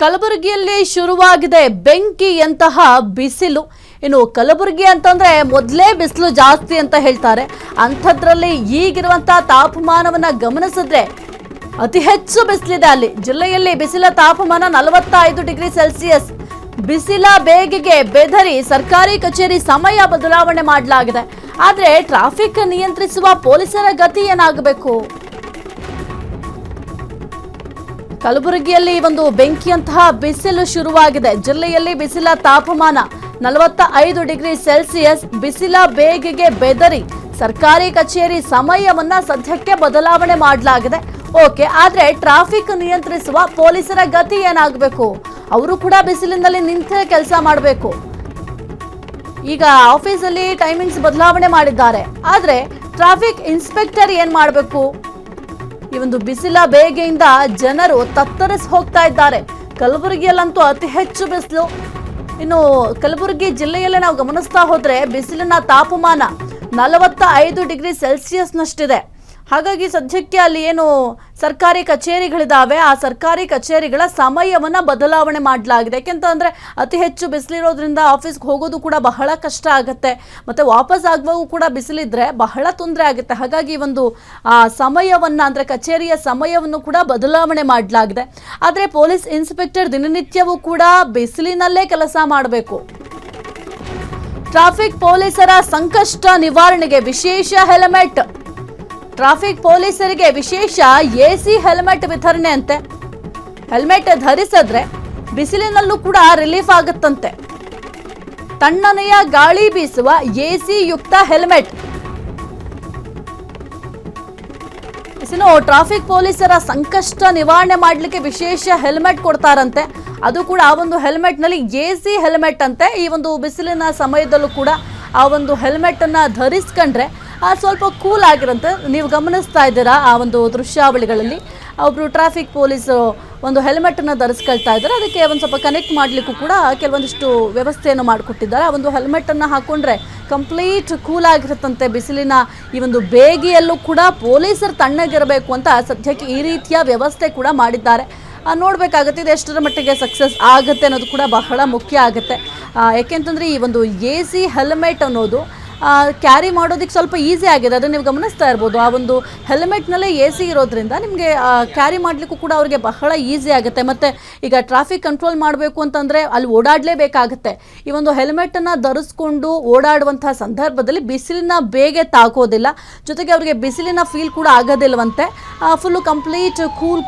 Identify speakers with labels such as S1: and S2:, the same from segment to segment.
S1: ಕಲಬುರಗಿಯಲ್ಲಿ ಶುರುವಾಗಿದೆ ಬೆಂಕಿಯಂತಹ ಬಿಸಿಲು. ಇನ್ನು ಕಲಬುರಗಿ ಅಂತಂದ್ರೆ ಮೊದಲೇ ಬಿಸಿಲು ಜಾಸ್ತಿ ಅಂತ ಹೇಳ್ತಾರೆ. ಅಂಥದ್ರಲ್ಲಿ ಈಗಿರುವಂತಹ ತಾಪಮಾನವನ್ನ ಗಮನಿಸಿದ್ರೆ ಅತಿ ಹೆಚ್ಚು ಬಿಸಿಲಿದೆ. ಅಲ್ಲಿ ಜಿಲ್ಲೆಯಲ್ಲಿ ಬಿಸಿಲ ತಾಪಮಾನ 45 ಡಿಗ್ರಿ ಸೆಲ್ಸಿಯಸ್. ಬಿಸಿಲ ಬೇಗೆಗೆ ಬೆದರಿ ಸರ್ಕಾರಿ ಕಚೇರಿ ಸಮಯ ಬದಲಾವಣೆ ಮಾಡಲಾಗಿದೆ. ಆದ್ರೆ ಟ್ರಾಫಿಕ್ ನಿಯಂತ್ರಿಸುವ ಪೊಲೀಸರ ಗತಿ ಏನಾಗಬೇಕು? ಕಲಬುರಗಿಯಲ್ಲಿ ಒಂದು ಬೆಂಕಿಯಂತಹ ಬಿಸಿಲು ಶುರುವಾಗಿದೆ. ಜಿಲ್ಲೆಯಲ್ಲಿ ಬಿಸಿಲ ತಾಪಮಾನ 45 ಡಿಗ್ರಿ ಸೆಲ್ಸಿಯಸ್. ಬಿಸಿಲ ಬೇಗೆಗೆ ಬೆದರಿ ಸರ್ಕಾರಿ ಕಚೇರಿ ಸಮಯವನ್ನ ಸದ್ಯಕ್ಕೆ ಬದಲಾವಣೆ ಮಾಡಲಾಗಿದೆ. ಓಕೆ, ಆದ್ರೆ ಟ್ರಾಫಿಕ್ ನಿಯಂತ್ರಿಸುವ ಪೊಲೀಸರ ಗತಿ ಏನಾಗಬೇಕು? ಅವರು ಕೂಡ ಬಿಸಿಲಿನಲ್ಲಿ ನಿಂತೇ ಕೆಲಸ ಮಾಡಬೇಕು. ಈಗ ಆಫೀಸಲ್ಲಿ ಟೈಮಿಂಗ್ಸ್ ಬದಲಾವಣೆ ಮಾಡಿದ್ದಾರೆ, ಆದ್ರೆ ಟ್ರಾಫಿಕ್ ಇನ್ಸ್ಪೆಕ್ಟರ್ ಏನ್ ಮಾಡಬೇಕು? ಈ ಒಂದು ಬಿಸಿಲ ಬೇಗೆಯಿಂದ ಜನರು ತತ್ತರಿಸಿ ಹೋಗ್ತಾ ಇದ್ದಾರೆ. ಕಲಬುರಗಿಯಲ್ಲಂತೂ ಅತಿ ಹೆಚ್ಚು ಬಿಸಿಲು. ಇನ್ನು ಕಲಬುರಗಿ ಜಿಲ್ಲೆಯಲ್ಲೇ ನಾವು ಗಮನಿಸ್ತಾ ಹೋದ್ರೆ ಬಿಸಿಲಿನ ತಾಪಮಾನ 45 ಡಿಗ್ರಿ ಸೆಲ್ಸಿಯಸ್ನಷ್ಟಿದೆ. ಹಾಗಾಗಿ ಸದ್ಯಕ್ಕೆ ಅಲ್ಲಿ ಏನು ಸರ್ಕಾರಿ ಕಚೇರಿಗಳಿದಾವೆ, ಆ ಸರ್ಕಾರಿ ಕಚೇರಿಗಳ ಸಮಯವನ್ನ ಬದಲಾವಣೆ ಮಾಡಲಾಗಿದೆ. ಯಾಕೆಂತಂದ್ರೆ ಅತಿ ಹೆಚ್ಚು ಬಿಸಿಲಿರೋದ್ರಿಂದ ಆಫೀಸ್ಗೆ ಹೋಗೋದು ಕೂಡ ಬಹಳ ಕಷ್ಟ ಆಗುತ್ತೆ, ಮತ್ತೆ ವಾಪಸ್ ಆಗುವಾಗೂ ಕೂಡ ಬಿಸಿಲಿದ್ರೆ ಬಹಳ ತೊಂದರೆ ಆಗುತ್ತೆ. ಹಾಗಾಗಿ ಒಂದು ಸಮಯವನ್ನ ಅಂದ್ರೆ ಕಚೇರಿಯ ಸಮಯವನ್ನು ಕೂಡ ಬದಲಾವಣೆ ಮಾಡಲಾಗಿದೆ. ಆದ್ರೆ ಪೊಲೀಸ್ ಇನ್ಸ್ಪೆಕ್ಟರ್ ದಿನನಿತ್ಯವೂ ಕೂಡ ಬಿಸಿಲಿನಲ್ಲೇ ಕೆಲಸ ಮಾಡಬೇಕು. ಟ್ರಾಫಿಕ್ ಪೊಲೀಸರ ಸಂಕಷ್ಟ ನಿವಾರಣೆಗೆ ವಿಶೇಷ ಹೆಲ್ಮೆಟ್. ಟ್ರಾಫಿಕ್ ಪೊಲೀಸರಿಗೆ ವಿಶೇಷ ಎಸಿ ಹೆಲ್ಮೆಟ್ ವಿತರಣೆ ಅಂತೆ. ಹೆಲ್ಮೆಟ್ ಧರಿಸಿದ್ರೆ ಬಿಸಿಲಿನಲ್ಲೂ ಕೂಡ ರಿಲೀಫ್ ಆಗುತ್ತಂತೆ. ತಣ್ಣನೆಯ ಗಾಳಿ ಬೀಸುವ ಎಸಿ ಯುಕ್ತ ಹೆಲ್ಮೆಟ್. ಟ್ರಾಫಿಕ್ ಪೊಲೀಸರ ಸಂಕಷ್ಟ ನಿವಾರಣೆ ಮಾಡಲಿಕ್ಕೆ ವಿಶೇಷ ಹೆಲ್ಮೆಟ್ ಕೊಡ್ತಾರಂತೆ. ಅದು ಕೂಡ ಆ ಒಂದು ಹೆಲ್ಮೆಟ್ ನಲ್ಲಿ ಎಸಿ ಹೆಲ್ಮೆಟ್ ಅಂತೆ. ಈ ಒಂದು ಬಿಸಿಲಿನ ಸಮಯದಲ್ಲೂ ಕೂಡ ಆ ಒಂದು ಹೆಲ್ಮೆಟ್ ಅನ್ನ ಧರಿಸ್ಕೊಂಡ್ರೆ ಸ್ವಲ್ಪ ಕೂಲ್ ಆಗಿರಂತೆ. ನೀವು ಗಮನಿಸ್ತಾ ಇದ್ದೀರಾ ಆ ಒಂದು ದೃಶ್ಯಾವಳಿಗಳಲ್ಲಿ ಒಬ್ರು ಟ್ರಾಫಿಕ್ ಪೊಲೀಸರು ಒಂದು ಹೆಲ್ಮೆಟ್ ಅನ್ನ ಧರಿಸ್ಕೊಳ್ತಾ ಇದ್ದಾರೆ. ಅದಕ್ಕೆ ಒಂದು ಸ್ವಲ್ಪ ಕನೆಕ್ಟ್ ಮಾಡ್ಲಿಕ್ಕೂ ಕೂಡ ಕೆಲವೊಂದಿಷ್ಟು ವ್ಯವಸ್ಥೆಯನ್ನು ಮಾಡಿಕೊಟ್ಟಿದ್ದಾರೆ. ಆ ಒಂದು ಹೆಲ್ಮೆಟ್ ಅನ್ನ ಹಾಕೊಂಡ್ರೆ ಕಂಪ್ಲೀಟ್ ಕೂಲ್ ಆಗಿರುತ್ತಂತೆ. ಬಿಸಿಲಿನ ಈ ಒಂದು ಬೇಗೆಯಲ್ಲೂ ಕೂಡ ಪೊಲೀಸರು ತಣ್ಣಗಿರಬೇಕು ಅಂತ ಸದ್ಯಕ್ಕೆ ಈ ರೀತಿಯ ವ್ಯವಸ್ಥೆ ಕೂಡ ಮಾಡಿದ್ದಾರೆ. ನೋಡ್ಬೇಕಾಗುತ್ತೆ ಇದು ಎಷ್ಟರ ಮಟ್ಟಿಗೆ ಸಕ್ಸಸ್ ಆಗುತ್ತೆ ಅನ್ನೋದು ಕೂಡ ಬಹಳ ಮುಖ್ಯ ಆಗುತ್ತೆ. ಯಾಕೆಂತಂದ್ರೆ ಈ ಒಂದು ಎಸಿ ಹೆಲ್ಮೆಟ್ ಅನ್ನೋದು ಕ್ಯಾರಿ ಮಾಡೋದಕ್ಕೆ ಸ್ವಲ್ಪ ಈಸಿ ಆಗಿದೆ. ಅದನ್ನು ನೀವು ಗಮನಿಸ್ತಾ ಇರ್ಬೋದು. ಆ ಒಂದು ಹೆಲ್ಮೆಟ್ನಲ್ಲೇ ಎಸಿ ಇರೋದ್ರಿಂದ ನಿಮಗೆ ಕ್ಯಾರಿ ಮಾಡಲಿಕ್ಕೂ ಕೂಡ ಅವ್ರಿಗೆ ಬಹಳ ಈಸಿ ಆಗುತ್ತೆ. ಮತ್ತು ಈಗ ಟ್ರಾಫಿಕ್ ಕಂಟ್ರೋಲ್ ಮಾಡಬೇಕು ಅಂತಂದರೆ ಅಲ್ಲಿ ಓಡಾಡಲೇಬೇಕಾಗುತ್ತೆ. ಈ ಒಂದು ಹೆಲ್ಮೆಟನ್ನು ಧರಿಸ್ಕೊಂಡು ಓಡಾಡುವಂತಹ ಸಂದರ್ಭದಲ್ಲಿ ಬಿಸಿಲಿನ ಬೇಗೆ ತಾಕೋದಿಲ್ಲ, ಜೊತೆಗೆ ಅವರಿಗೆ ಬಿಸಿಲಿನ ಫೀಲ್ ಕೂಡ ಆಗೋದಿಲ್ವಂತೆ. ಫುಲ್ಲು ಕಂಪ್ಲೀಟ್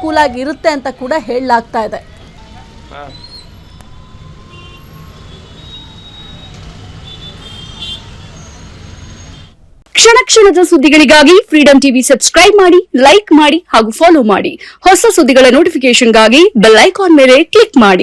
S1: ಕೂಲಾಗಿ ಇರುತ್ತೆ ಅಂತ ಕೂಡ ಹೇಳಲಾಗ್ತಾ ಇದೆ.
S2: ಕ್ಷಣ ಕ್ಷಣದ ಸುದ್ದಿಗಳಿಗಾಗಿ ಫ್ರೀಡಂ ಟಿವಿ ಸಬ್ಸ್ಕ್ರೈಬ್ ಮಾಡಿ, ಲೈಕ್ ಮಾಡಿ ಹಾಗೂ ಫಾಲೋ ಮಾಡಿ. ಹೊಸ ಸುದ್ದಿಗಳ ನೋಟಿಫಿಕೇಶನ್ಗಾಗಿ ಬೆಲ್ ಐಕಾನ್ ಮೇಲೆ ಕ್ಲಿಕ್ ಮಾಡಿ.